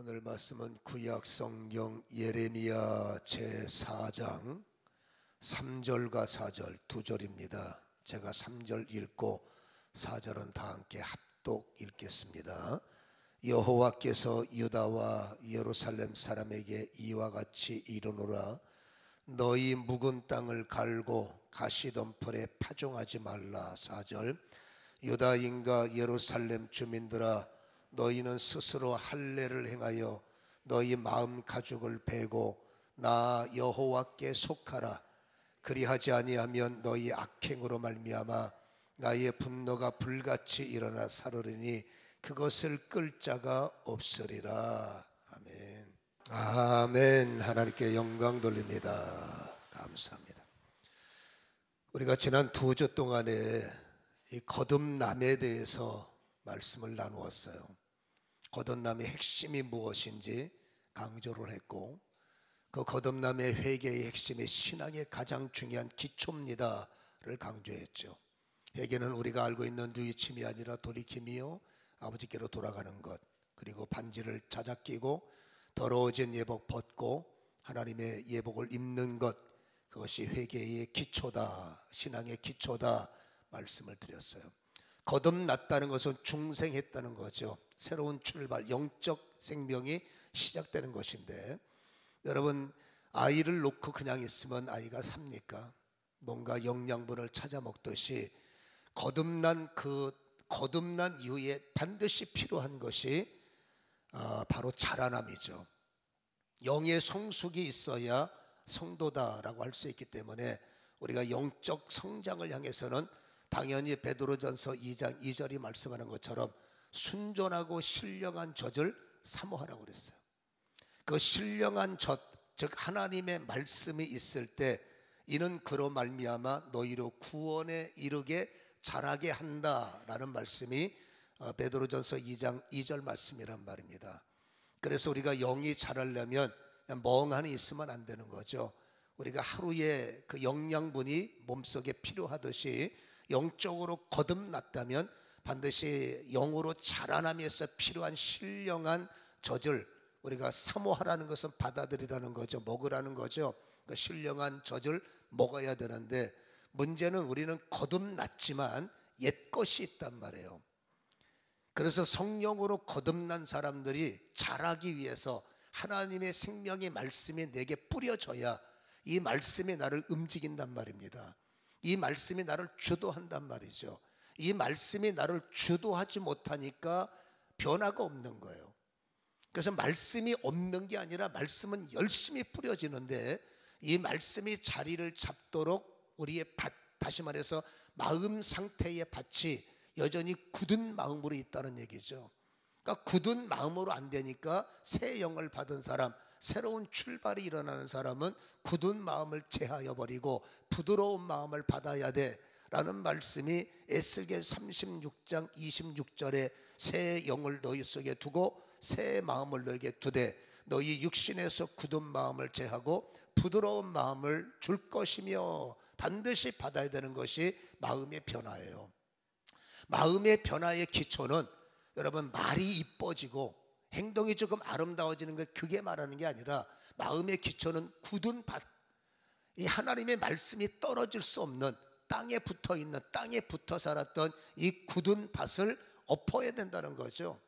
오늘 말씀은 구약 성경 예레미야 제4장 3절과 4절 두 절입니다. 제가 3절 읽고 4절은 다 함께 합독 읽겠습니다. 여호와께서 유다와 예루살렘 사람에게 이와 같이 이르노라. 너희 묵은 땅을 갈고 가시덤불에 파종하지 말라. 4절 유다인과 예루살렘 주민들아, 너희는 스스로 할례를 행하여 너희 마음 가죽을 베고 나 여호와께 속하라. 그리하지 아니하면 너희 악행으로 말미암아 나의 분노가 불같이 일어나 사르리니 그것을 끌 자가 없으리라. 아멘. 아멘. 하나님께 영광 돌립니다. 감사합니다. 우리가 지난 두 주 동안에 이 거듭남에 대해서 말씀을 나누었어요. 거듭남의 핵심이 무엇인지 강조를 했고, 그 거듭남의 회개의 핵심이 신앙의 가장 중요한 기초입니다를 강조했죠. 회개는 우리가 알고 있는 뉘우침이 아니라 돌이킴이요 아버지께로 돌아가는 것, 그리고 반지를 찾아 끼고 더러워진 예복 벗고 하나님의 예복을 입는 것, 그것이 회개의 기초다, 신앙의 기초다 말씀을 드렸어요. 거듭났다는 것은 중생했다는 거죠. 새로운 출발, 영적 생명이 시작되는 것인데, 여러분 아이를 놓고 그냥 있으면 아이가 삽니까? 뭔가 영양분을 찾아 먹듯이 거듭난 이후에 반드시 필요한 것이 바로 자라남이죠. 영의 성숙이 있어야 성도다라고 할 수 있기 때문에 우리가 영적 성장을 향해서는 당연히 베드로전서 2장 2절이 말씀하는 것처럼 순전하고 신령한 젖을 사모하라고 그랬어요. 그 신령한 젖, 즉 하나님의 말씀이 있을 때 이는 그로 말미암아 너희로 구원에 이르게 자라게 한다라는 말씀이 베드로전서 2장 2절 말씀이란 말입니다. 그래서 우리가 영이 자라려면 그냥 멍하니 있으면 안 되는 거죠. 우리가 하루에 그 영양분이 몸속에 필요하듯이 영적으로 거듭났다면 반드시 영으로 자라나면서 필요한 신령한 젖을 우리가 사모하라는 것은 받아들이라는 거죠. 먹으라는 거죠. 그 신령한 젖을 먹어야 되는데, 문제는 우리는 거듭났지만 옛것이 있단 말이에요. 그래서 성령으로 거듭난 사람들이 자라기 위해서 하나님의 생명의 말씀이 내게 뿌려져야 이 말씀이 나를 움직인단 말입니다. 이 말씀이 나를 주도한단 말이죠. 이 말씀이 나를 주도하지 못하니까 변화가 없는 거예요. 그래서 말씀이 없는 게 아니라 말씀은 열심히 뿌려지는데, 이 말씀이 자리를 잡도록 우리의 밭, 다시 말해서 마음 상태의 밭이 여전히 굳은 마음으로 있다는 얘기죠. 그러니까 굳은 마음으로 안 되니까 새 영을 받은 사람, 새로운 출발이 일어나는 사람은 굳은 마음을 제하여 버리고 부드러운 마음을 받아야 돼 라는 말씀이 에스겔 36장 26절에 새 영을 너희 속에 두고 새 마음을 너에게 두되 너희 육신에서 굳은 마음을 제하고 부드러운 마음을 줄 것이며, 반드시 받아야 되는 것이 마음의 변화예요. 마음의 변화의 기초는 여러분 말이 이뻐지고 행동이 조금 아름다워지는 것, 그게 말하는 게 아니라 마음의 기초는 굳은 밭, 이 하나님의 말씀이 떨어질 수 없는 땅에 붙어 있는, 땅에 붙어 살았던 이 굳은 밭을 엎어야 된다는 거죠.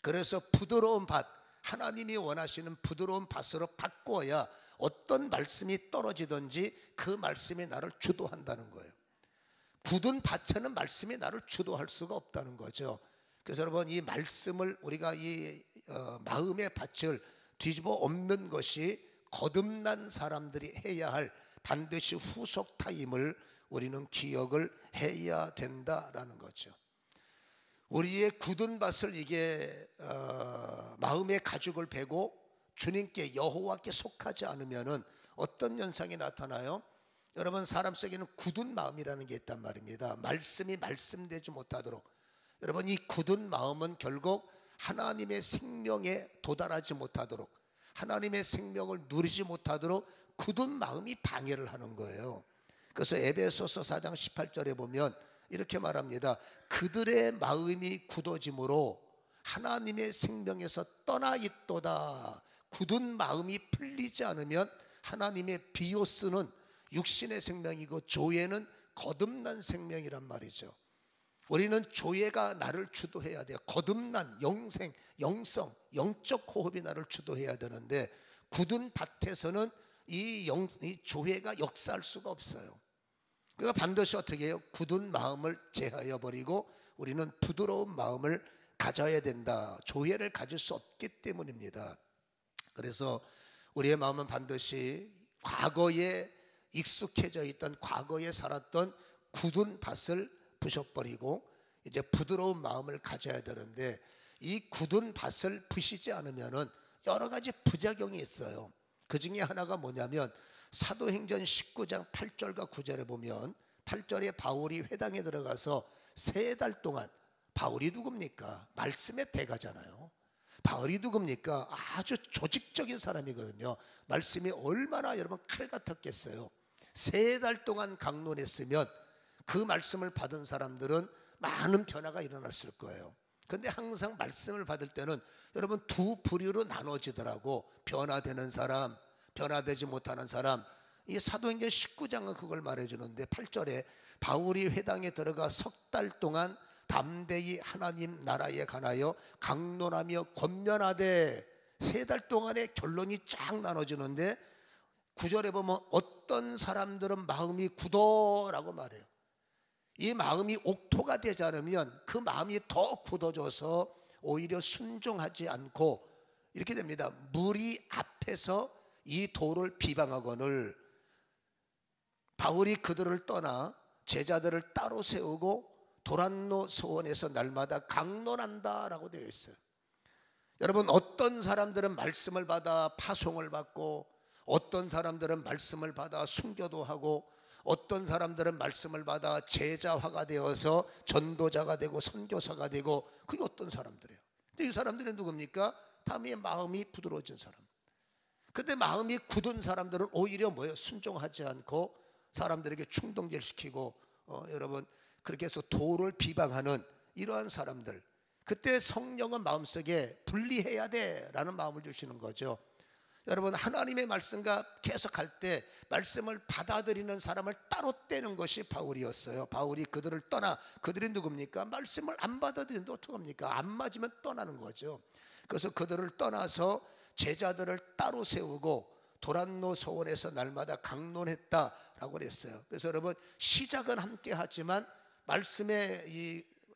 그래서 부드러운 밭, 하나님이 원하시는 부드러운 밭으로 바꾸어야 어떤 말씀이 떨어지든지 그 말씀이 나를 주도한다는 거예요. 굳은 밭에는 말씀이 나를 주도할 수가 없다는 거죠. 그래서 여러분, 이 말씀을 우리가 이 마음의 밭을 뒤집어 엎는 것이 거듭난 사람들이 해야 할 반드시 후속 타임을 우리는 기억을 해야 된다라는 거죠. 우리의 굳은 밭을 이게 마음의 가죽을 베고 주님께, 여호와께 속하지 않으면은 어떤 현상이 나타나요? 여러분, 사람 속에는 굳은 마음이라는 게 있단 말입니다. 말씀이 말씀되지 못하도록, 여러분 이 굳은 마음은 결국 하나님의 생명에 도달하지 못하도록, 하나님의 생명을 누리지 못하도록 굳은 마음이 방해를 하는 거예요. 그래서 에베소서 4장 18절에 보면 이렇게 말합니다. 그들의 마음이 굳어짐으로 하나님의 생명에서 떠나 있도다. 굳은 마음이 풀리지 않으면 하나님의 비오스는 육신의 생명이고 조회는 거듭난 생명이란 말이죠. 우리는 조회가 나를 주도해야 돼요. 거듭난 영성, 영적 호흡이 나를 주도해야 되는데 굳은 밭에서는 이 조회가 역사할 수가 없어요. 그러니까 반드시 어떻게 해요? 굳은 마음을 제하여 버리고 우리는 부드러운 마음을 가져야 된다. 조회를 가질 수 없기 때문입니다. 그래서 우리의 마음은 반드시 과거에 익숙해져 있던, 과거에 살았던 굳은 밭을 부셔버리고 이제 부드러운 마음을 가져야 되는데, 이 굳은 밭을 부시지 않으면 여러 가지 부작용이 있어요. 그 중에 하나가 뭐냐면 사도행전 19장 8절과 9절에 보면 8절에 바울이 회당에 들어가서 3달 동안, 바울이 누굽니까? 말씀의 대가잖아요. 바울이 누굽니까? 아주 조직적인 사람이거든요. 말씀이 얼마나 여러분 칼 같았겠어요. 3달 동안 강론했으면 그 말씀을 받은 사람들은 많은 변화가 일어났을 거예요. 근데 항상 말씀을 받을 때는 여러분 두 부류로 나눠지더라고. 변화되는 사람, 변화되지 못하는 사람. 이 사도행전 19장은 그걸 말해주는데 8절에 바울이 회당에 들어가 3달 동안 담대히 하나님 나라에 관하여 강론하며 권면하되, 3달 동안의 결론이 쫙 나눠지는데 9절에 보면 어떤 사람들은 마음이 굳어라고 말해요. 이 마음이 옥토가 되지 않으면 그 마음이 더 굳어져서 오히려 순종하지 않고 이렇게 됩니다. 무리 앞에서 이 도를 비방하거늘, 바울이 그들을 떠나 제자들을 따로 세우고 도란노 소원에서 날마다 강론한다라고 되어 있어요. 여러분, 어떤 사람들은 말씀을 받아 파송을 받고, 어떤 사람들은 말씀을 받아 순교도 하고, 어떤 사람들은 말씀을 받아 제자화가 되어서 전도자가 되고 선교사가 되고, 그게 어떤 사람들이에요. 근데 이 사람들은 누굽니까? 다음에 마음이 부드러워진 사람. 근데 마음이 굳은 사람들은 오히려 뭐예요? 순종하지 않고 사람들에게 충동질시키고 여러분 그렇게 해서 도를 비방하는 이러한 사람들, 그때 성령은 마음속에 분리해야 돼라는 마음을 주시는 거죠. 여러분, 하나님의 말씀과 계속 할 때 말씀을 받아들이는 사람을 따로 떼는 것이 바울이었어요. 바울이 그들을 떠나, 그들이 누굽니까? 말씀을 안 받아들이는데 어떡합니까? 안 맞으면 떠나는 거죠. 그래서 그들을 떠나서 제자들을 따로 세우고 도란노 소원에서 날마다 강론했다라고 그랬어요. 그래서 여러분, 시작은 함께 하지만 말씀에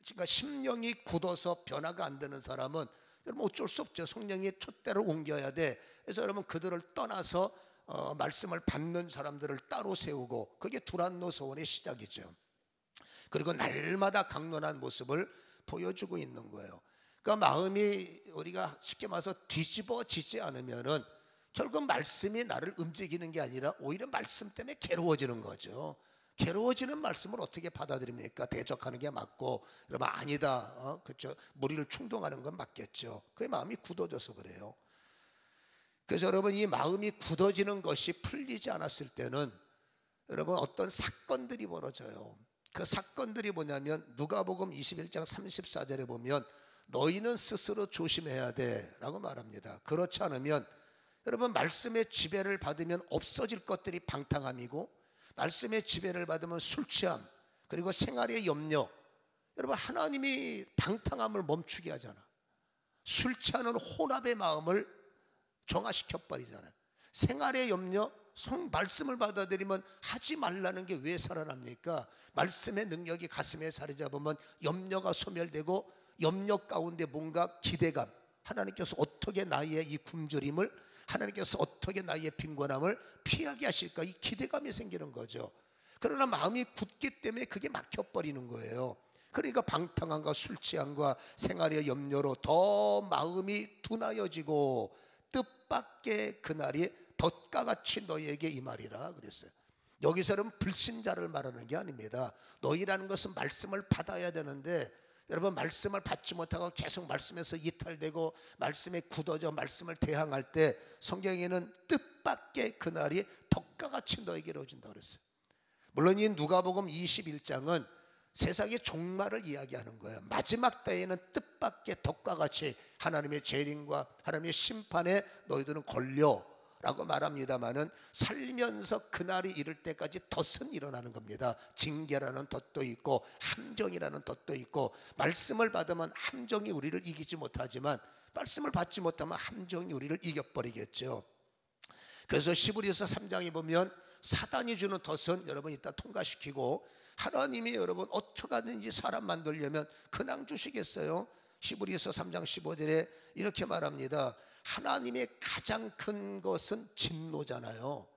그러니까 심령이 굳어서 변화가 안 되는 사람은 여러분 어쩔 수 없죠. 성령의 촛대를 옮겨야 돼. 그래서 여러분 그들을 떠나서 말씀을 받는 사람들을 따로 세우고, 그게 두란노 소원의 시작이죠. 그리고 날마다 강론한 모습을 보여주고 있는 거예요. 그러니까 마음이 우리가 쉽게 말해서 뒤집어지지 않으면은 결국 말씀이 나를 움직이는 게 아니라 오히려 말씀 때문에 괴로워지는 거죠. 괴로워지는 말씀을 어떻게 받아들입니까? 대적하는 게 맞고, 여러분 아니다, 그렇죠? 무리를 충동하는 건 맞겠죠. 그의 마음이 굳어져서 그래요. 그래서 여러분, 이 마음이 굳어지는 것이 풀리지 않았을 때는 여러분 어떤 사건들이 벌어져요. 그 사건들이 뭐냐면 누가복음 21장 34절에 보면 너희는 스스로 조심해야 돼 라고 말합니다. 그렇지 않으면 여러분, 말씀의 지배를 받으면 없어질 것들이 방탕함이고, 말씀의 지배를 받으면 술 취함, 그리고 생활의 염려. 여러분, 하나님이 방탕함을 멈추게 하잖아. 술 취하는 혼합의 마음을 정화시켜 버리잖아요. 생활의 염려, 말씀을 받아들이면 하지 말라는 게 왜 살아납니까? 말씀의 능력이 가슴에 자리 잡으면 염려가 소멸되고, 염려 가운데 뭔가 기대감, 하나님께서 어떻게 나의 이 굶주림을, 하나님께서 어떻게 나의 빈곤함을 피하게 하실까, 이 기대감이 생기는 거죠. 그러나 마음이 굳기 때문에 그게 막혀버리는 거예요. 그러니까 방탕함과 술 취함과 생활의 염려로 더 마음이 둔하여지고 뜻밖의 그날이 덫과 같이 너희에게 임하리라 그랬어요. 여기서는 불신자를 말하는 게 아닙니다. 너희라는 것은 말씀을 받아야 되는데, 여러분 말씀을 받지 못하고 계속 말씀에서 이탈되고 말씀에 굳어져 말씀을 대항할 때 성경에는 뜻밖의 그날이 덕과 같이 너에게로 오진다 그랬어요. 물론 이 누가복음 21장은 세상의 종말을 이야기하는 거예요. 마지막 때에는 뜻밖의 덕과 같이 하나님의 재림과 하나님의 심판에 너희들은 걸려 라고 말합니다마는, 살면서 그날이 이를 때까지 덫은 일어나는 겁니다. 징계라는 덫도 있고 함정이라는 덫도 있고, 말씀을 받으면 함정이 우리를 이기지 못하지만 말씀을 받지 못하면 함정이 우리를 이겨버리겠죠. 그래서 시브리서 3장에 보면 사단이 주는 덫은 여러분 이따 통과시키고, 하나님이 여러분 어떻게 하든지 사람 만들려면 근황 주시겠어요? 시브리서 3장 15절에 이렇게 말합니다. 하나님의 가장 큰 것은 진노잖아요.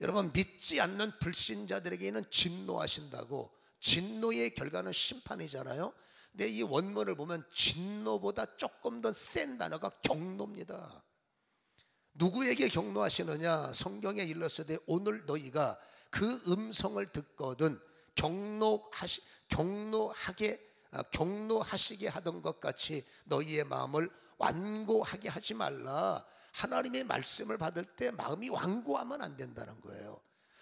여러분, 믿지 않는 불신자들에게는 진노하신다고. 진노의 결과는 심판이잖아요. 근데 이 원문을 보면 진노보다 조금 더 센 단어가 경노입니다. 누구에게 경노하시느냐? 성경에 일렀으되 오늘 너희가 그 음성을 듣거든 경노하시게 하던 것 같이 너희의 마음을 완고하게 하지 말라. 하나님의 말씀을 받을 때 마음이 완고하면 안 된다는 거예요.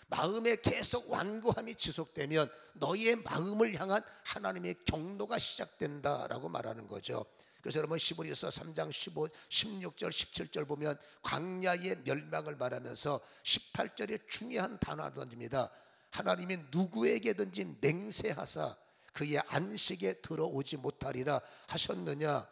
마음에 계속 완고함이 지속되면 너희의 마음을 향한 하나님의 경노가 시작된다라고 말하는 거죠. 그래서 여러분 시브리서 3장 16절 17절 보면 광야의 멸망을 말하면서 18절에 중요한 단어를 던집니다. 하나님이 누구에게든지 맹세하사 그의 안식에 들어오지 못하리라 하셨느니라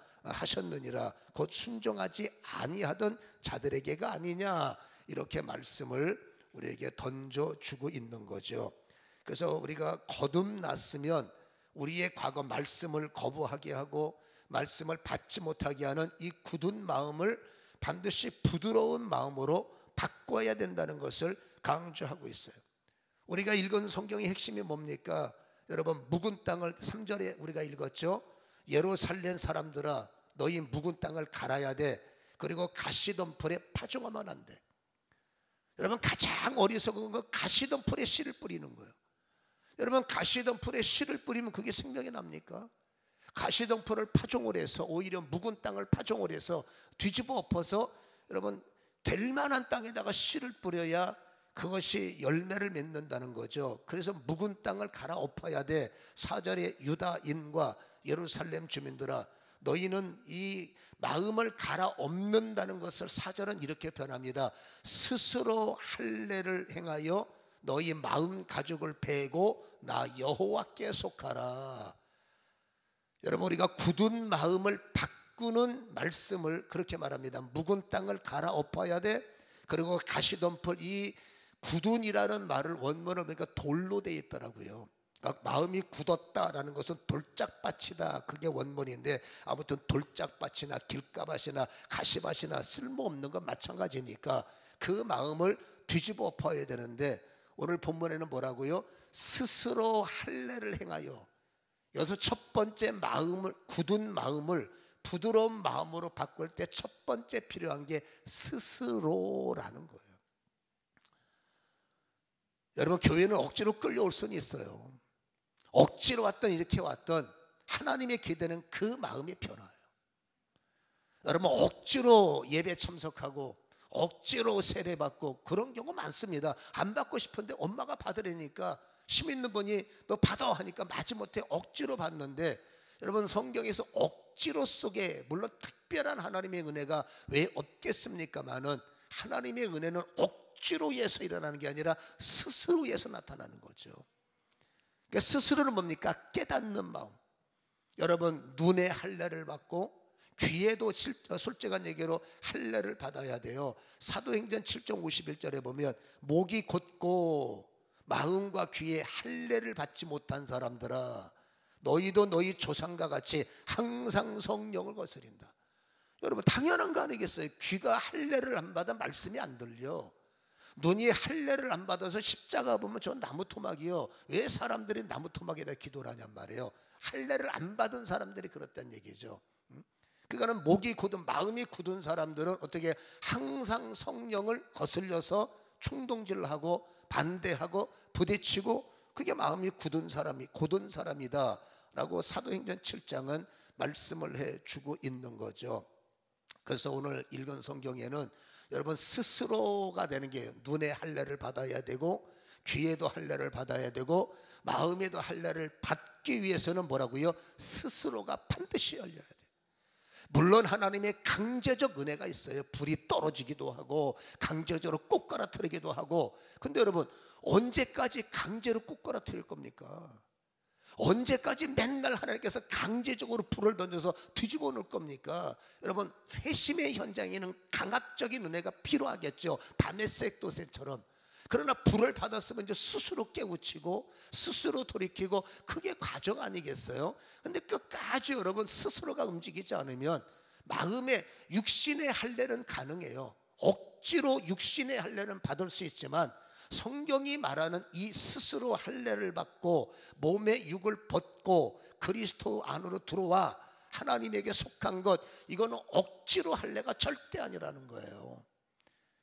곧 순종하지 아니하던 자들에게가 아니냐, 이렇게 말씀을 우리에게 던져주고 있는 거죠. 그래서 우리가 거듭났으면 우리의 과거 말씀을 거부하게 하고 말씀을 받지 못하게 하는 이 굳은 마음을 반드시 부드러운 마음으로 바꿔야 된다는 것을 강조하고 있어요. 우리가 읽은 성경의 핵심이 뭡니까? 여러분, 묵은 땅을 3절에 우리가 읽었죠. 예루살렘 사람들아 너희 묵은 땅을 갈아야 돼. 그리고 가시덤불에 파종하면 안 돼. 여러분, 가장 어리석은 건 가시덤불에 씨를 뿌리는 거예요. 여러분, 가시덤불에 씨를 뿌리면 그게 생명이 납니까? 가시덤불을 파종을 해서 오히려 묵은 땅을 파종을 해서 뒤집어 엎어서 여러분 될 만한 땅에다가 씨를 뿌려야 그것이 열매를 맺는다는 거죠. 그래서 묵은 땅을 갈아엎어야 돼. 4절에 유다인과 예루살렘 주민들아 너희는 이 마음을 갈아엎는다는 것을 4절은 이렇게 변합니다. 스스로 할례를 행하여 너희 마음 가죽을 베고 나 여호와께 속하라. 여러분, 우리가 굳은 마음을 바꾸는 말씀을 그렇게 말합니다. 묵은 땅을 갈아엎어야 돼. 그리고 가시덤불, 이 굳은이라는 말을 원문을 보니까 돌로 되어 있더라고요. 그러니까 마음이 굳었다라는 것은 돌짝밭이다, 그게 원문인데, 아무튼 돌짝밭이나 길가밭이나 가시밭이나 쓸모없는 건 마찬가지니까 그 마음을 뒤집어 엎어야 되는데, 오늘 본문에는 뭐라고요? 스스로 할례를 행하여. 여기서 첫 번째 마음을, 굳은 마음을 부드러운 마음으로 바꿀 때 첫 번째 필요한 게 스스로라는 거예요. 여러분, 교회는 억지로 끌려올 수는 있어요. 억지로 왔던 이렇게 왔던 하나님의 기대는 그 마음이 변화예요. 여러분, 억지로 예배 참석하고 억지로 세례 받고 그런 경우 많습니다. 안 받고 싶은데 엄마가 받으려니까, 힘 있는 분이 너 받아 하니까 마지못해 억지로 받는데, 여러분 성경에서 억지로 속에 물론 특별한 하나님의 은혜가 왜 없겠습니까마는, 하나님의 은혜는 억지로 해서 일어나는 게 아니라 스스로 해서 나타나는 거죠. 그러니까 스스로는 뭡니까? 깨닫는 마음. 여러분, 눈에 할례를 받고 귀에도 솔직한 얘기로 할례를 받아야 돼요. 사도행전 7장 51절에 보면 목이 곧고 마음과 귀에 할례를 받지 못한 사람들아 너희도 너희 조상과 같이 항상 성령을 거스린다. 여러분, 당연한 거 아니겠어요? 귀가 할례를 안 받아 말씀이 안 들려. 눈이 할례를 안 받아서 십자가 보면 저 나무 토막이요. 왜 사람들이 나무 토막에다 기도를 하냔 말이에요. 할례를 안 받은 사람들이 그렇다는 얘기죠. 그러니까 목이 굳은, 마음이 굳은 사람들은 어떻게 항상 성령을 거슬려서 충동질하고 반대하고 부딪히고, 그게 마음이 굳은 사람이 고든 사람이다 라고 사도행전 7장은 말씀을 해주고 있는 거죠. 그래서 오늘 읽은 성경에는 여러분 스스로가 되는 게, 눈에 할례를 받아야 되고 귀에도 할례를 받아야 되고 마음에도 할례를 받기 위해서는 뭐라고요? 스스로가 반드시 열려야 돼요. 물론 하나님의 강제적 은혜가 있어요. 불이 떨어지기도 하고 강제적으로 꼭 깔아뜨리기도 하고. 근데 여러분, 언제까지 강제로 꼭 깔아뜨릴 겁니까? 언제까지 맨날 하나님께서 강제적으로 불을 던져서 뒤집어 놓을 겁니까? 여러분, 회심의 현장에는 강압적인 은혜가 필요하겠죠. 다메섹 도새처럼. 그러나 불을 받았으면 이제 스스로 깨우치고 스스로 돌이키고, 그게 과정 아니겠어요? 근데 끝까지 여러분 스스로가 움직이지 않으면 마음의 육신의 할례는 가능해요. 억지로 육신의 할례는 받을 수 있지만 성경이 말하는 이 스스로 할례를 받고 몸의 육을 벗고 그리스도 안으로 들어와 하나님에게 속한 것, 이거는 억지로 할례가 절대 아니라는 거예요.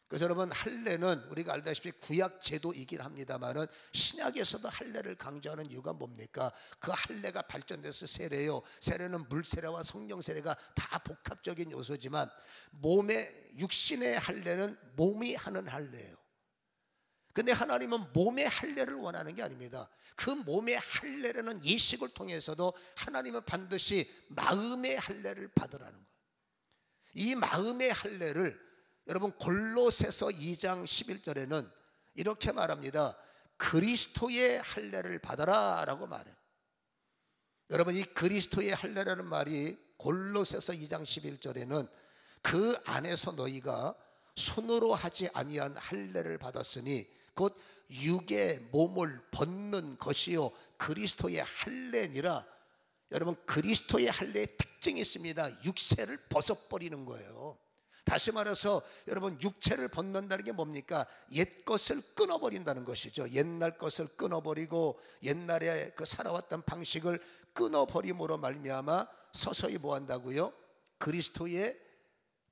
그래서 여러분, 할례는 우리가 알다시피 구약 제도이긴 합니다만은 신약에서도 할례를 강조하는 이유가 뭡니까? 그 할례가 발전돼서 세례요. 세례는 물 세례와 성령 세례가 다 복합적인 요소지만 몸의 육신의 할례는 몸이 하는 할례예요. 근데 하나님은 몸의 할례를 원하는 게 아닙니다. 그 몸의 할례라는 예식을 통해서도 하나님은 반드시 마음의 할례를 받으라는 거예요. 이 마음의 할례를 여러분 골로새서 2장 11절에는 이렇게 말합니다. 그리스도의 할례를 받아라 라고 말해요. 여러분, 이 그리스도의 할례라는 말이 골로새서 2장 11절에는 그 안에서 너희가 손으로 하지 아니한 할례를 받았으니 곧 육의 몸을 벗는 것이요 그리스도의 할례니라. 여러분, 그리스도의 할례의 특징이 있습니다. 육체를 벗어버리는 거예요. 다시 말해서 여러분, 육체를 벗는다는 게 뭡니까? 옛 것을 끊어버린다는 것이죠. 옛날 것을 끊어버리고 옛날에 그 살아왔던 방식을 끊어버림으로 말미암아 서서히 뭐 한다고요? 그리스도의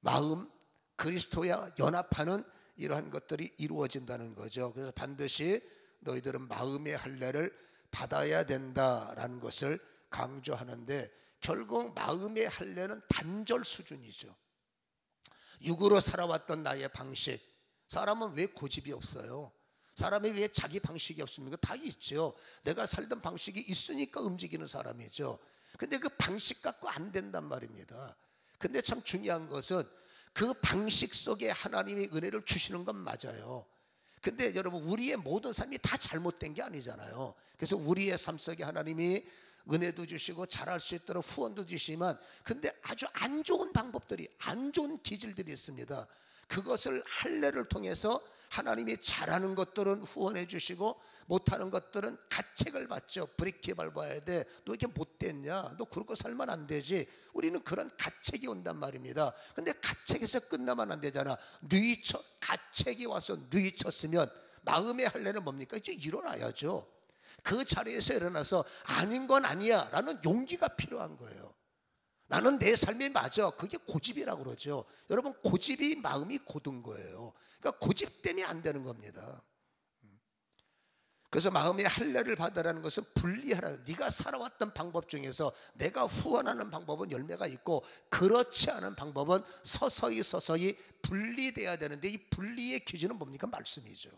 마음, 그리스도와 연합하는 이러한 것들이 이루어진다는 거죠. 그래서 반드시 너희들은 마음의 할례를 받아야 된다라는 것을 강조하는데, 결국 마음의 할례는 단절 수준이죠. 육으로 살아왔던 나의 방식, 사람은 왜 고집이 없어요? 사람이 왜 자기 방식이 없습니까? 다 있죠. 내가 살던 방식이 있으니까 움직이는 사람이죠. 근데 그 방식 갖고 안 된단 말입니다. 근데 참 중요한 것은 그 방식 속에 하나님이 은혜를 주시는 건 맞아요. 근데 여러분, 우리의 모든 삶이 다 잘못된 게 아니잖아요. 그래서 우리의 삶 속에 하나님이 은혜도 주시고 잘할 수 있도록 후원도 주시지만, 근데 아주 안 좋은 방법들이, 안 좋은 기질들이 있습니다. 그것을 할례를 통해서 하나님이 잘하는 것들은 후원해 주시고 못하는 것들은 가책을 받죠. 브레이크 밟아야 돼. 너 이게 못됐냐? 너 그러고 살면 안 되지. 우리는 그런 가책이 온단 말입니다. 근데 가책에서 끝나면 안 되잖아. 가책이 와서 누이쳤으면 마음의 할례는 뭡니까? 이제 일어나야죠. 그 자리에서 일어나서 아닌 건 아니야 라는 용기가 필요한 거예요. 나는 내 삶이 맞아. 그게 고집이라고 그러죠. 여러분, 고집이 마음이 고든 거예요. 그러니까 고집 때문에 안 되는 겁니다. 그래서 마음의 할례를 받으라는 것은 분리하라. 네가 살아왔던 방법 중에서 내가 후원하는 방법은 열매가 있고 그렇지 않은 방법은 서서히 분리돼야 되는데, 이 분리의 기준은 뭡니까? 말씀이죠.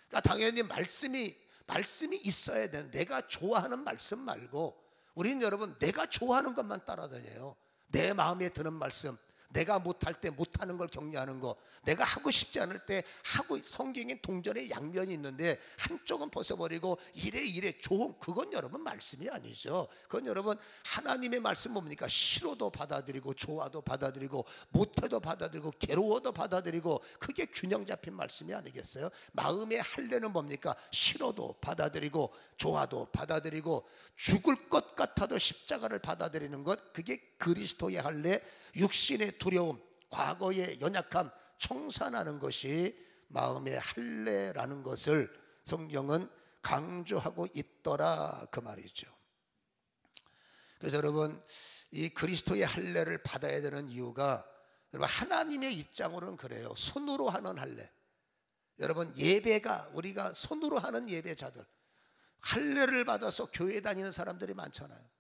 그러니까 당연히 말씀이 있어야 되는, 내가 좋아하는 말씀 말고 우리는 여러분 내가 좋아하는 것만 따라다녀요. 내 마음에 드는 말씀, 내가 못할 때 못하는 걸 격려하는 거, 내가 하고 싶지 않을 때 하고, 성경에 동전의 양면이 있는데 한쪽은 벗어버리고 이래 좋은, 그건 여러분 말씀이 아니죠. 그건 여러분 하나님의 말씀 뭡니까? 싫어도 받아들이고 좋아도 받아들이고 못해도 받아들이고 괴로워도 받아들이고, 그게 균형 잡힌 말씀이 아니겠어요? 마음의 할례는 뭡니까? 싫어도 받아들이고 좋아도 받아들이고 죽을 것 같아도 십자가를 받아들이는 것, 그게 그리스도의 할례. 육신의 두려움, 과거의 연약함 청산하는 것이 마음의 할례라는 것을 성경은 강조하고 있더라, 그 말이죠. 그래서 여러분, 이 그리스도의 할례를 받아야 되는 이유가, 여러분 하나님의 입장으로는 그래요. 손으로 하는 할례. 여러분, 예배가, 우리가 손으로 하는 예배자들, 할례를 받아서 교회 다니는 사람들이 많잖아요.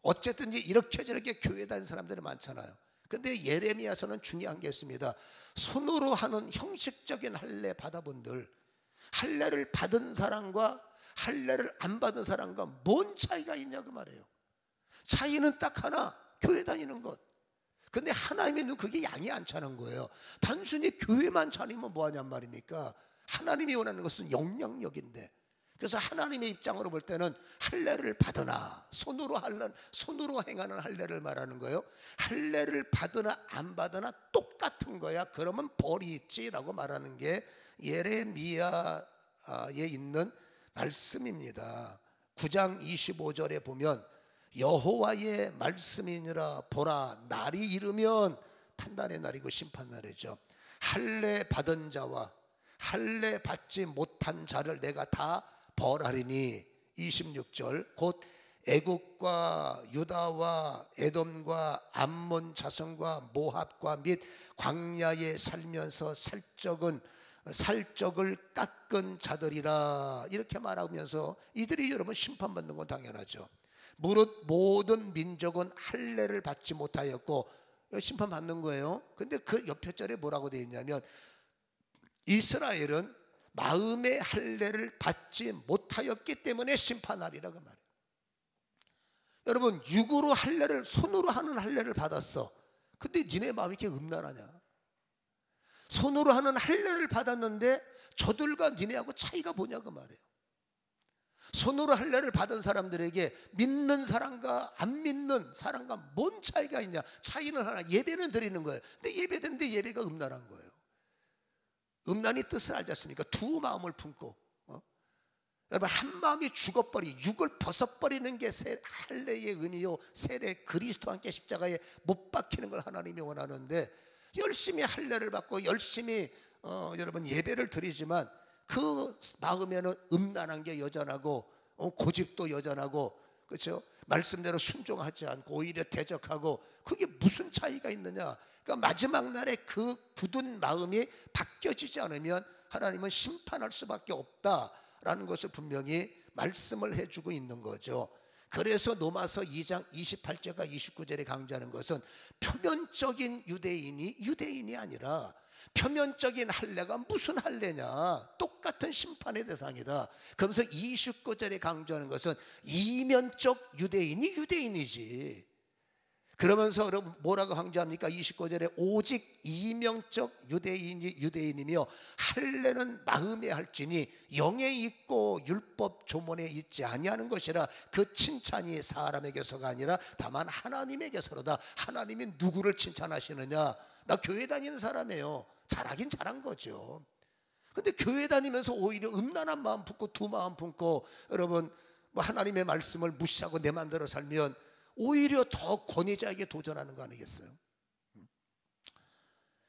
어쨌든지 이렇게 저렇게 교회 다니는 사람들이 많잖아요. 근데 예레미야서는 중요한 게 있습니다. 손으로 하는 형식적인 할례 받아본들, 할례를 받은 사람과 할례를 안 받은 사람과 뭔 차이가 있냐 그 말이에요. 차이는 딱 하나, 교회 다니는 것. 근데 하나님의 눈 그게 양이 안 차는 거예요. 단순히 교회만 차리면 뭐하냔 말입니까? 하나님이 원하는 것은 영향력인데, 그래서 하나님의 입장으로 볼 때는 할례를 받으나, 손으로 행하는 할례를 말하는 거예요. 할례를 받으나 안 받으나 똑같은 거야. 그러면 벌이 있지라고 말하는 게 예레미야에 있는 말씀입니다. 9장 25절에 보면 여호와의 말씀이니라, 보라 날이 이르면 판단의 날이고 심판날이죠. 할례 받은 자와 할례 받지 못한 자를 내가 다 벌하리니, 26절, 곧 애국과 유다와 에돔과 암몬 자손과 모압과 및 광야에 살면서 살적을 깎은 자들이라, 이렇게 말하면서 이들이 여러분 심판받는 건 당연하죠. 무릇 모든 민족은 할례를 받지 못하였고, 심판받는 거예요. 근데 그 옆에 절에 뭐라고 되어 있냐면 이스라엘은 마음의 할례를 받지 못하였기 때문에 심판하리라고 말해요. 여러분, 육으로 할례를, 손으로 하는 할례를 받았어. 근데 니네 마음이 이렇게 음란하냐? 손으로 하는 할례를 받았는데 저들과 니네하고 차이가 뭐냐고 말해요. 손으로 할례를 받은 사람들에게 믿는 사람과 안 믿는 사람과 뭔 차이가 있냐? 차이는 하나, 예배는 드리는 거예요. 근데 예배 드리는데 예배가 음란한 거예요. 음란이 뜻을 알지 않습니까? 두 마음을 품고, 여러분, 한 마음이 죽어버리, 육을 벗어버리는 게 할례의 의미요, 세례, 그리스도와 함께 십자가에 못 박히는 걸 하나님이 원하는데, 열심히 할례를 받고 열심히 여러분 예배를 드리지만 그 마음에는 음란한 게 여전하고, 고집도 여전하고, 그렇죠? 말씀대로 순종하지 않고 오히려 대적하고, 그게 무슨 차이가 있느냐? 그러니까 마지막 날에 그 굳은 마음이 바뀌어지지 않으면 하나님은 심판할 수밖에 없다라는 것을 분명히 말씀을 해주고 있는 거죠. 그래서 로마서 2장 28절과 29절에 강조하는 것은 표면적인 유대인이 아니라 표면적인 할례가 무슨 할례냐, 똑같은 심판의 대상이다. 그러면서 29절에 강조하는 것은 이면적 유대인이지. 그러면서 여러분 뭐라고 강조합니까? 29절에 오직 이면적 유대인이며 할례는 마음에 할지니 영에 있고 율법 조문에 있지 아니하는 것이라, 그 칭찬이 사람에게서가 아니라 다만 하나님에게서로다. 하나님이 누구를 칭찬하시느냐? 나 교회 다니는 사람이에요. 잘하긴 잘한 거죠. 근데 교회 다니면서 오히려 음란한 마음 품고 두 마음 품고, 여러분 뭐 하나님의 말씀을 무시하고 내 마음대로 살면 오히려 더 권위자에게 도전하는 거 아니겠어요?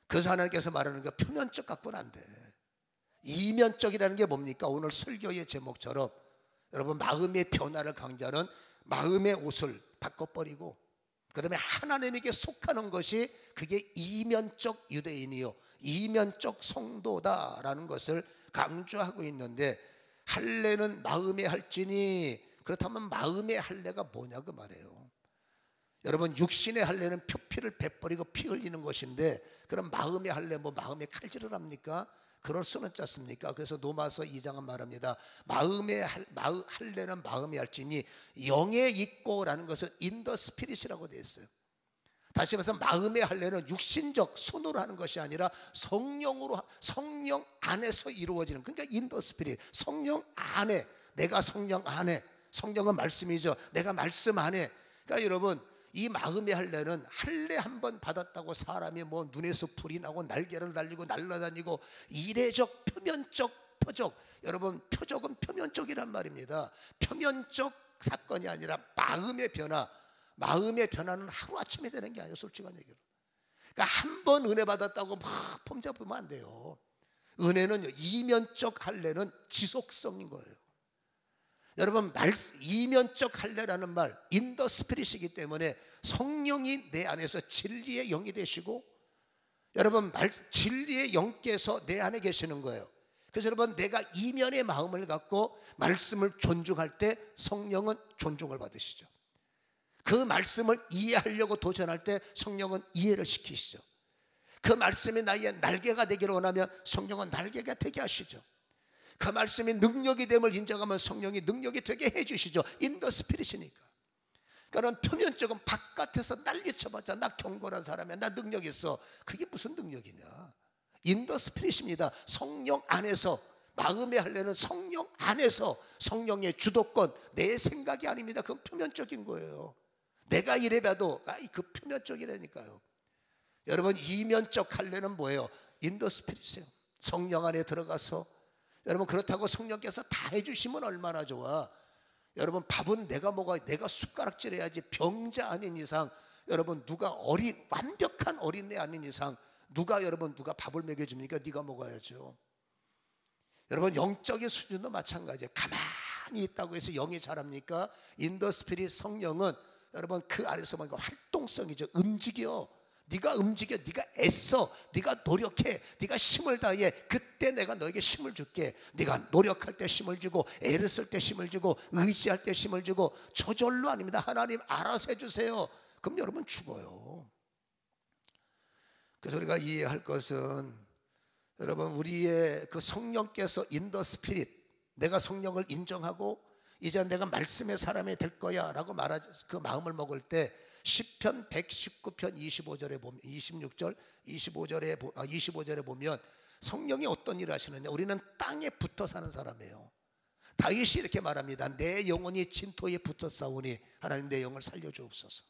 그래서 하나님께서 말하는 게 표면적 갖고는 안 돼. 이면적이라는 게 뭡니까? 오늘 설교의 제목처럼 여러분 마음의 변화를 강조하는 마음의 옷을 바꿔버리고, 그 다음에 하나님에게 속하는 것이 그게 이면적 유대인이요 이면적 성도다라는 것을 강조하고 있는데, 할례는 마음에 할지니, 그렇다면 마음의 할례가 뭐냐고 말해요. 여러분, 육신의 할례는 표피를 베버리고 피 흘리는 것인데, 그럼 마음의 할례, 뭐 마음에 칼질을 합니까? 그럴 수는 없지 않습니까? 그래서 로마서 2장은 말합니다. 할례는 마음에 할지니 영에 있고라는 것은 in the spirit이라고 되어 있어요. 다시 말해서 마음의 할례는 육신적 손으로 하는 것이 아니라 성령 안에서 이루어지는, 그러니까 in the spirit, 성령 안에, 내가 성령 안에, 성령은 말씀이죠. 내가 말씀 안에. 그러니까 여러분, 이 마음의 할례는 할례 한 번 받았다고 사람이 뭐 눈에서 불이 나고 날개를 달리고 날아다니고 이례적 표면적 표적, 여러분 표적은 표면적이란 말입니다. 표면적 사건이 아니라 마음의 변화. 마음의 변화는 하루아침에 되는 게 아니에요, 솔직한 얘기로. 그러니까 한 번 은혜 받았다고 막 폼잡으면 안 돼요. 은혜는, 이면적 할례는 지속성인 거예요. 여러분, 이면적 할례라는 말 in the spirit이기 때문에 성령이 내 안에서 진리의 영이 되시고, 여러분 진리의 영께서 내 안에 계시는 거예요. 그래서 여러분, 내가 이면의 마음을 갖고 말씀을 존중할 때 성령은 존중을 받으시죠. 그 말씀을 이해하려고 도전할 때 성령은 이해를 시키시죠. 그 말씀이 나의 날개가 되기를 원하면 성령은 날개가 되게 하시죠. 그 말씀이 능력이 됨을 인정하면 성령이 능력이 되게 해주시죠. 인더 스피릿이니까. 그러니까 표면적인 바깥에서 난리쳐봤자 나 경건한 사람이야, 나 능력 있어. 그게 무슨 능력이냐. 인더 스피릿입니다. 성령 안에서, 마음의 할례는 성령 안에서 성령의 주도권, 내 생각이 아닙니다. 그건 표면적인 거예요. 내가 이래봐도 그 표면적이라니까요. 여러분, 이면적 할례는 뭐예요? 인더 스피릿이에요. 성령 안에 들어가서, 여러분, 그렇다고 성령께서 다 해주시면 얼마나 좋아. 여러분, 밥은 내가 먹어야, 내가 숟가락질 해야지. 병자 아닌 이상, 여러분, 누가 완벽한 어린애 아닌 이상 누가 밥을 먹여줍니까? 네가 먹어야죠. 여러분, 영적인 수준도 마찬가지예요. 가만히 있다고 해서 영이 자랍니까? 인더 스피릿, 성령은 여러분 그 안에서 뭔가 활동성이죠. 움직여. 네가 움직여, 네가 애써, 네가 노력해, 네가 힘을 다해. 그때 내가 너에게 힘을 줄게. 네가 노력할 때 힘을 주고, 애를 쓸 때 힘을 주고, 의지할 때 힘을 주고. 저절로 아닙니다. 하나님 알아서 해주세요. 그럼 여러분 죽어요. 그래서 우리가 이해할 것은, 여러분, 우리의 그 성령께서 인더 스피릿, 내가 성령을 인정하고 이제 내가 말씀의 사람이 될 거야 라고 말하지, 그 마음을 먹을 때 시편 119편 25절에 보면, 26절 25절에 보면 성령이 어떤 일을 하시느냐. 우리는 땅에 붙어 사는 사람이에요. 다윗이 이렇게 말합니다. 내 영혼이 진토에 붙어 싸우니 하나님 내 영을 살려주옵소서.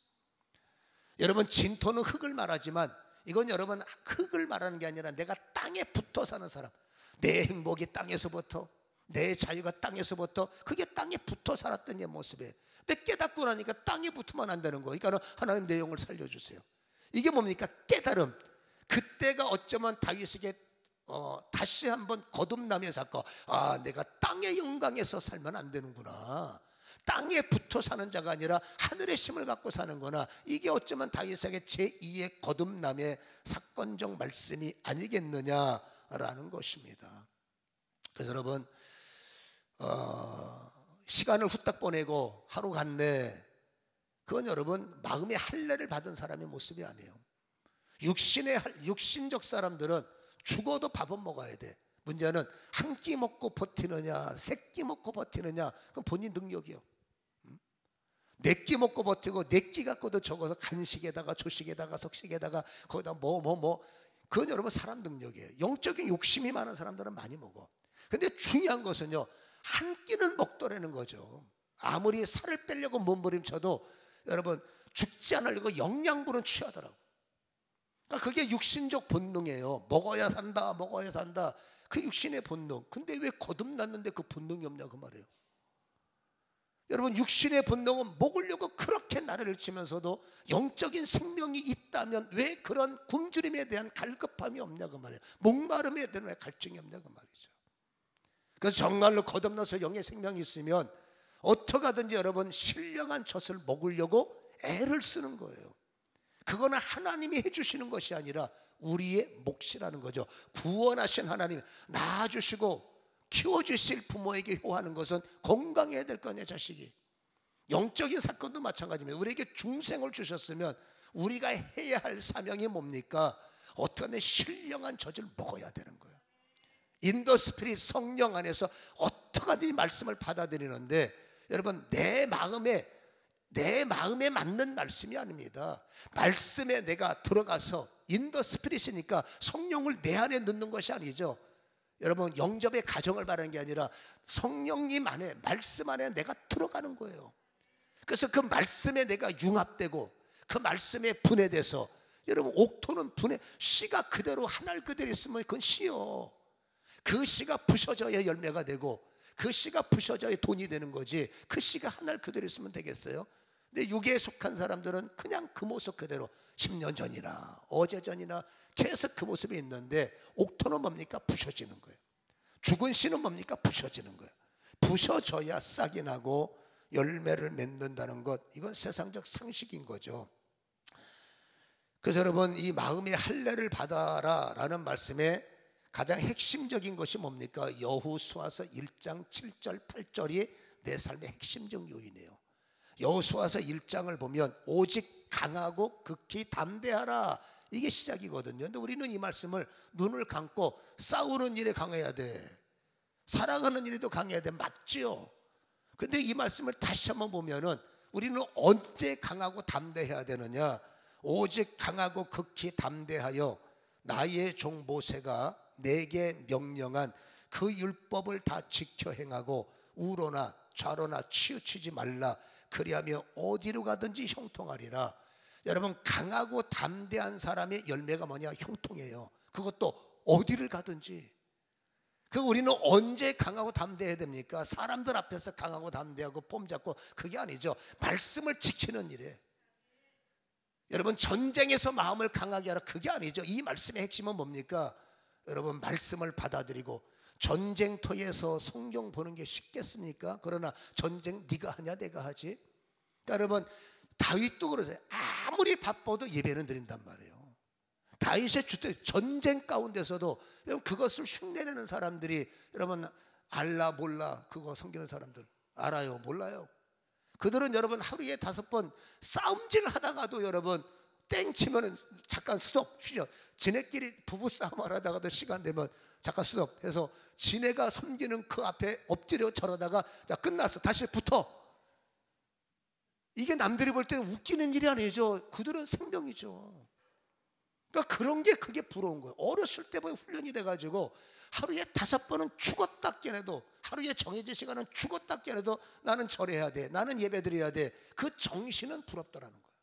여러분, 진토는 흙을 말하지만 이건 여러분 흙을 말하는 게 아니라 내가 땅에 붙어 사는 사람, 내 행복이 땅에서부터, 내 자유가 땅에서부터, 그게 땅에 붙어 살았던 내 모습이에요. 근데 깨닫고 나니까 땅에 붙으면 안 되는 거예요. 그러니까 하나님 내 영을 살려주세요. 이게 뭡니까? 깨달음. 그때가 어쩌면 다윗에게 다시 한번 거듭남의 사건. 내가 땅의 영광에서 살면 안 되는구나. 땅에 붙어 사는 자가 아니라 하늘의 힘을 갖고 사는구나. 이게 어쩌면 다윗에게 제2의 거듭남의 사건적 말씀이 아니겠느냐라는 것입니다. 그래서 여러분, 시간을 후딱 보내고 하루 갔네, 그건 여러분 마음의 할례를 받은 사람의 모습이 아니에요. 육신적 사람들은 죽어도 밥은 먹어야 돼. 문제는 한 끼 먹고 버티느냐, 세 끼 먹고 버티느냐, 그건 본인 능력이요. 네 끼 먹고 버티고 네 끼 갖고도 적어서 간식에다가 조식에다가 석식에다가 거기다 그건 여러분 사람 능력이에요. 영적인 욕심이 많은 사람들은 많이 먹어. 근데 중요한 것은요, 한 끼는 먹더라는 거죠. 아무리 살을 빼려고 몸부림쳐도 여러분 죽지 않으려고 영양분은 취하더라고. 그러니까 그게 육신적 본능이에요. 먹어야 산다, 먹어야 산다. 그 육신의 본능. 근데 왜 거듭났는데 그 본능이 없냐 그 말이에요. 여러분, 육신의 본능은 먹으려고 그렇게 나를 치면서도 영적인 생명이 있다면 왜 그런 굶주림에 대한 갈급함이 없냐 그 말이에요. 목마름에 대한 왜 갈증이 없냐 그 말이죠. 그래서 정말로 거듭나서 영의 생명이 있으면 어떻게 하든지 여러분 신령한 젖을 먹으려고 애를 쓰는 거예요. 그거는 하나님이 해주시는 것이 아니라 우리의 몫이라는 거죠. 구원하신 하나님 낳아주시고 키워주실 부모에게 효하는 것은 건강해야 될 거 아니야 자식이. 영적인 사건도 마찬가지입니다. 우리에게 중생을 주셨으면 우리가 해야 할 사명이 뭡니까? 어떻게 하면 신령한 젖을 먹어야 되는 거예요. 인더 스피릿, 성령 안에서 어떻게 하든지 말씀을 받아들이는데 여러분 내 마음에 맞는 말씀이 아닙니다. 말씀에 내가 들어가서 인더 스피릿이니까 성령을 내 안에 넣는 것이 아니죠. 여러분 영접의 가정을 말하는 게 아니라 성령님 안에, 말씀 안에 내가 들어가는 거예요. 그래서 그 말씀에 내가 융합되고 그 말씀에 분해돼서, 여러분 옥토는 분해, 씨가 그대로 하늘 그대로 있으면 그건 씨요. 그 씨가 부셔져야 열매가 되고 그 씨가 부셔져야 돈이 되는 거지, 그 씨가 하늘 그대로 있으면 되겠어요? 근데 육에 속한 사람들은 그냥 그 모습 그대로 10년 전이나 어제 전이나 계속 그 모습이 있는데, 옥토는 뭡니까? 부셔지는 거예요. 죽은 씨는 뭡니까? 부셔지는 거예요. 부셔져야 싹이 나고 열매를 맺는다는 것, 이건 세상적 상식인 거죠. 그래서 여러분 이 마음의 할례를 받아라 라는 말씀에 가장 핵심적인 것이 뭡니까? 여호수아서 1장 7절 8절이 내 삶의 핵심적 요인이에요. 여호수아서 1장을 보면 오직 강하고 극히 담대하라, 이게 시작이거든요. 근데 우리는 이 말씀을 눈을 감고 싸우는 일에 강해야 돼, 사랑하는 일에도 강해야 돼. 맞지요? 근데 이 말씀을 다시 한번 보면은 우리는 언제 강하고 담대해야 되느냐? 오직 강하고 극히 담대하여 나의 종 모세가 내게 명령한 그 율법을 다 지켜 행하고 우로나 좌로나 치우치지 말라. 그리하면 어디로 가든지 형통하리라. 여러분, 강하고 담대한 사람의 열매가 뭐냐? 형통해요. 그것도 어디를 가든지. 우리는 언제 강하고 담대해야 됩니까? 사람들 앞에서 강하고 담대하고 폼 잡고 그게 아니죠. 말씀을 지키는 일에. 여러분, 전쟁에서 마음을 강하게 하라, 그게 아니죠. 이 말씀의 핵심은 뭡니까? 여러분, 말씀을 받아들이고. 전쟁터에서 성경 보는 게 쉽겠습니까? 그러나 전쟁 네가 하냐 내가 하지? 그러니까 여러분, 다윗도 그러세요. 아무리 바빠도 예배는 드린단 말이에요. 다윗의 주택 전쟁 가운데서도 그것을 흉내내는 사람들이, 여러분 알라 몰라 그거 섬기는 사람들 알아요 몰라요? 그들은 여러분 하루에 5번 싸움질 하다가도 여러분 땡 치면은 잠깐 스톱 쉬죠. 지네끼리 부부싸움을 하다가도 시간 되면 잠깐 스톱 해서 지네가 섬기는 그 앞에 엎드려 절하다가 자 끝났어 다시 붙어. 이게 남들이 볼 때는 웃기는 일이 아니죠. 그들은 생명이죠. 그러니까 그런 게 그게 부러운 거예요. 어렸을 때부터 훈련이 돼가지고 하루에 5번은 죽었다 깨내도, 하루에 정해진 시간은 죽었다 깨내도 나는 절해야 돼, 나는 예배드려야 돼. 그 정신은 부럽더라는 거예요.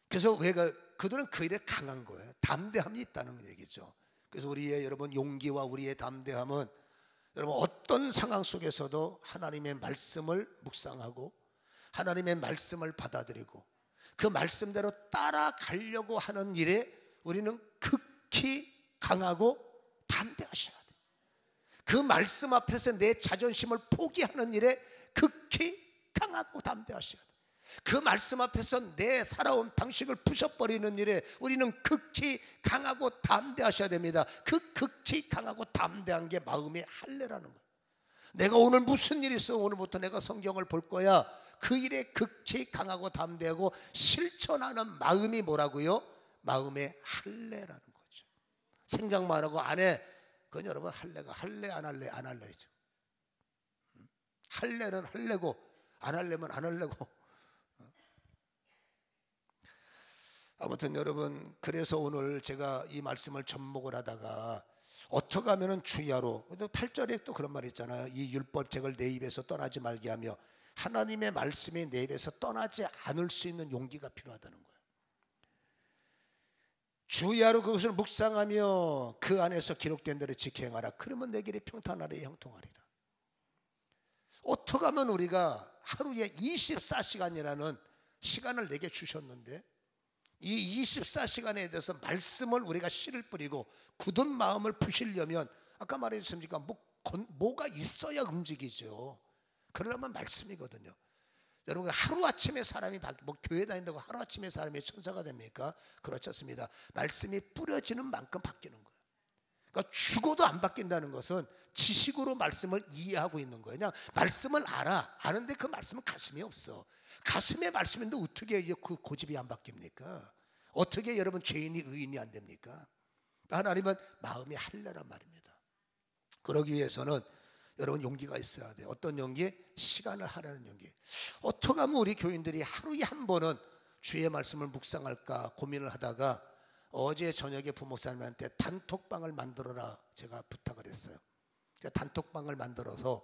그래서 왜 그들은 그 일에 강한 거예요. 담대함이 있다는 얘기죠. 그래서 우리의 여러분 용기와 우리의 담대함은 여러분 어떤 상황 속에서도 하나님의 말씀을 묵상하고 하나님의 말씀을 받아들이고 그 말씀대로 따라가려고 하는 일에 우리는 극히 강하고 담대하셔야 돼요. 그 말씀 앞에서 내 자존심을 포기하는 일에 극히 강하고 담대하셔야 돼요. 그 말씀 앞에서 내 살아온 방식을 부셔버리는 일에 우리는 극히 강하고 담대하셔야 됩니다. 그 극히 강하고 담대한 게 마음의 할례라는 거예요. 내가 오늘 무슨 일이 있어, 오늘부터 내가 성경을 볼 거야. 그 일에 극히 강하고 담대하고 실천하는 마음이 뭐라고요? 마음의 할례라는 거죠. 생각만 하고 안 해. 그건 여러분 할례가 할래 안 할래 안 할래죠. 할례는 할래고 안 할래면 안 할래고. 아무튼 여러분, 그래서 오늘 제가 이 말씀을 접목을 하다가 어떻게 하면 주야로, 8절에 또 그런 말 있잖아요. 이 율법책을 내 입에서 떠나지 말게 하며, 하나님의 말씀이 내 입에서 떠나지 않을 수 있는 용기가 필요하다는 거예요. 주야로 그것을 묵상하며 그 안에서 기록된 대로 지켜 행하라. 그러면 내 길이 평탄하리 형통하리라. 어떻게 하면 우리가 하루에 24시간이라는 시간을 내게 주셨는데 이 24시간에 대해서 말씀을 우리가 씨를 뿌리고 굳은 마음을 푸시려면 아까 말했습니까? 뭐가 있어야 움직이죠. 그러려면 말씀이거든요. 여러분, 하루아침에 사람이 교회 다닌다고 하루아침에 사람이 천사가 됩니까? 그렇지 않습니다. 말씀이 뿌려지는 만큼 바뀌는 거예요. 그러니까 죽어도 안 바뀐다는 것은 지식으로 말씀을 이해하고 있는 거예요. 그냥 말씀을 아는데 그 말씀은 가슴이 없어. 가슴에 말씀인데 어떻게 그 고집이 안 바뀝니까? 어떻게 여러분 죄인이 의인이 안 됩니까? 하나님은 마음이 할례란 말입니다. 그러기 위해서는 여러분 용기가 있어야 돼요. 어떤 용기? 시간을 하라는 용기. 어떻게 하면 우리 교인들이 하루에 한 번은 주의 말씀을 묵상할까 고민을 하다가 어제 저녁에 부목사님한테 단톡방을 만들어라 제가 부탁을 했어요. 단톡방을 만들어서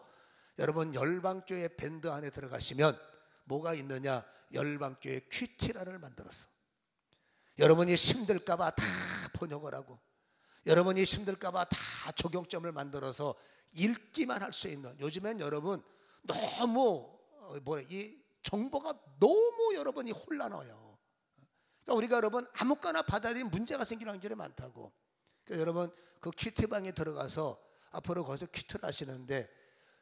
여러분 열방교회 밴드 안에 들어가시면 뭐가 있느냐? 열방교회 큐티라를 만들었어. 여러분이 힘들까봐 다 번역을 하고 여러분이 힘들까봐 다 적용점을 만들어서 읽기만 할 수 있는, 요즘엔 여러분 너무 이 정보가 너무 여러분이 혼란해요. 그러니까 우리가 여러분 아무거나 받아들이면 문제가 생기는 경우가 많다고. 그러니까 여러분 그 큐티방에 들어가서 앞으로 거기서 큐티를 하시는데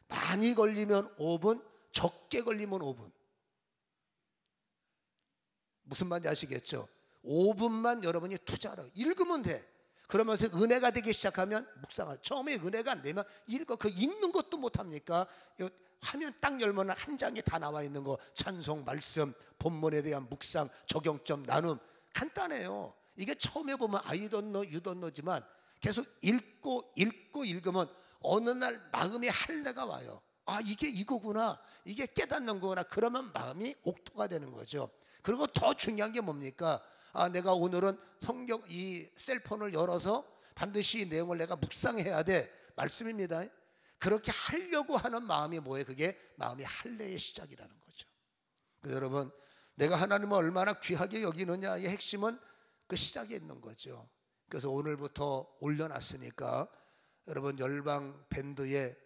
많이 걸리면 5분, 적게 걸리면 5분. 무슨 말인지 아시겠죠? 5분만 여러분이 투자하라. 읽으면 돼. 그러면서 은혜가 되기 시작하면 묵상하죠. 처음에 은혜가 안 되면 그 읽는 것도 못합니까? 화면 딱 열면 한 장이 다 나와 있는 거, 찬송, 말씀, 본문에 대한 묵상, 적용점, 나눔. 간단해요. 이게 처음에 보면 I don't know, you don't know지만 계속 읽으면 어느 날 마음에 할례가 와요. 아, 이게 이거구나, 이게 깨닫는 거구나. 그러면 마음이 옥토가 되는 거죠. 그리고 더 중요한 게 뭡니까? 아, 내가 오늘은 성경 이 셀폰을 열어서 반드시 이 내용을 내가 묵상해야 돼, 말씀입니다. 그렇게 하려고 하는 마음이 뭐예요? 그게 마음이 할례의 시작이라는 거죠. 그래서 여러분, 내가 하나님을 얼마나 귀하게 여기느냐의 핵심은 그 시작에 있는 거죠. 그래서 오늘부터 올려놨으니까 여러분, 열방 밴드에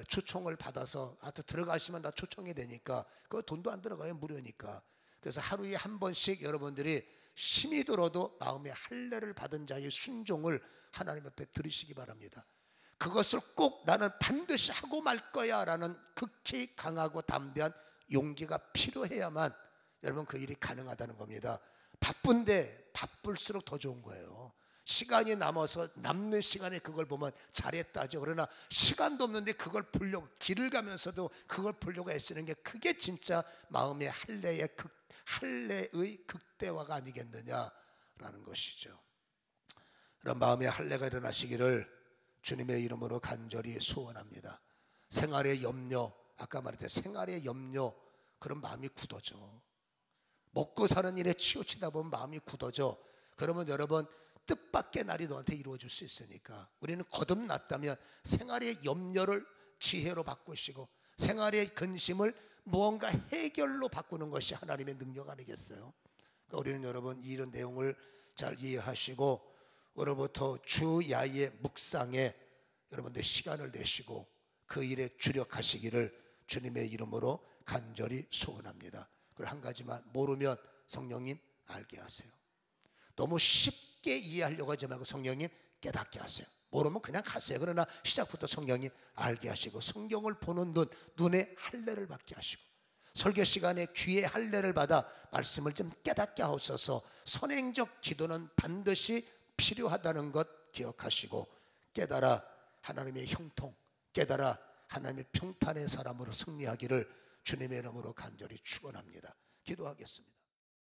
초청을 받아서 하여튼 들어가시면 다 초청이 되니까 그 돈도 안 들어가요, 무료니까. 그래서 하루에 한 번씩 여러분들이 힘이 들어도 마음의 할례를 받은 자의 순종을 하나님 앞에 드리시기 바랍니다. 그것을 꼭 나는 반드시 하고 말 거야 라는 극히 강하고 담대한 용기가 필요해야만 여러분 그 일이 가능하다는 겁니다. 바쁜데 바쁠수록 더 좋은 거예요. 시간이 남아서 남는 시간에 그걸 보면 잘했다죠. 그러나 시간도 없는데 그걸 보려고, 길을 가면서도 그걸 보려고 애쓰는 게 그게 진짜 마음의 할례의 극대화가 아니겠느냐라는 것이죠. 그런 마음의 할례가 일어나시기를 주님의 이름으로 간절히 소원합니다. 생활의 염려, 아까 말했듯이 생활의 염려, 그런 마음이 굳어져. 먹고 사는 일에 치우치다 보면 마음이 굳어져. 그러면 여러분, 뜻밖의 날이 너한테 이루어질 수 있으니까 우리는 거듭났다면 생활의 염려를 지혜로 바꾸시고 생활의 근심을 무언가 해결로 바꾸는 것이 하나님의 능력 아니겠어요? 그러니까 우리는 여러분 이런 내용을 잘 이해하시고 오늘부터 주 야의 묵상에 여러분들 시간을 내시고 그 일에 주력하시기를 주님의 이름으로 간절히 소원합니다. 그리고 한 가지만, 모르면 성령님 알게 하세요. 너무 쉽게 이해하려고 하지 말고 성령님 깨닫게 하세요. 모르면 그냥 하세요. 그러나 시작부터 성령님 알게 하시고 성경을 보는 눈에 할례를 받게 하시고 설교 시간에 귀에 할례를 받아 말씀을 좀 깨닫게 하옵소서. 선행적 기도는 반드시 필요하다는 것 기억하시고 깨달아 하나님의 형통, 깨달아 하나님의 평탄의 사람으로 승리하기를 주님의 이름으로 간절히 축원합니다. 기도하겠습니다.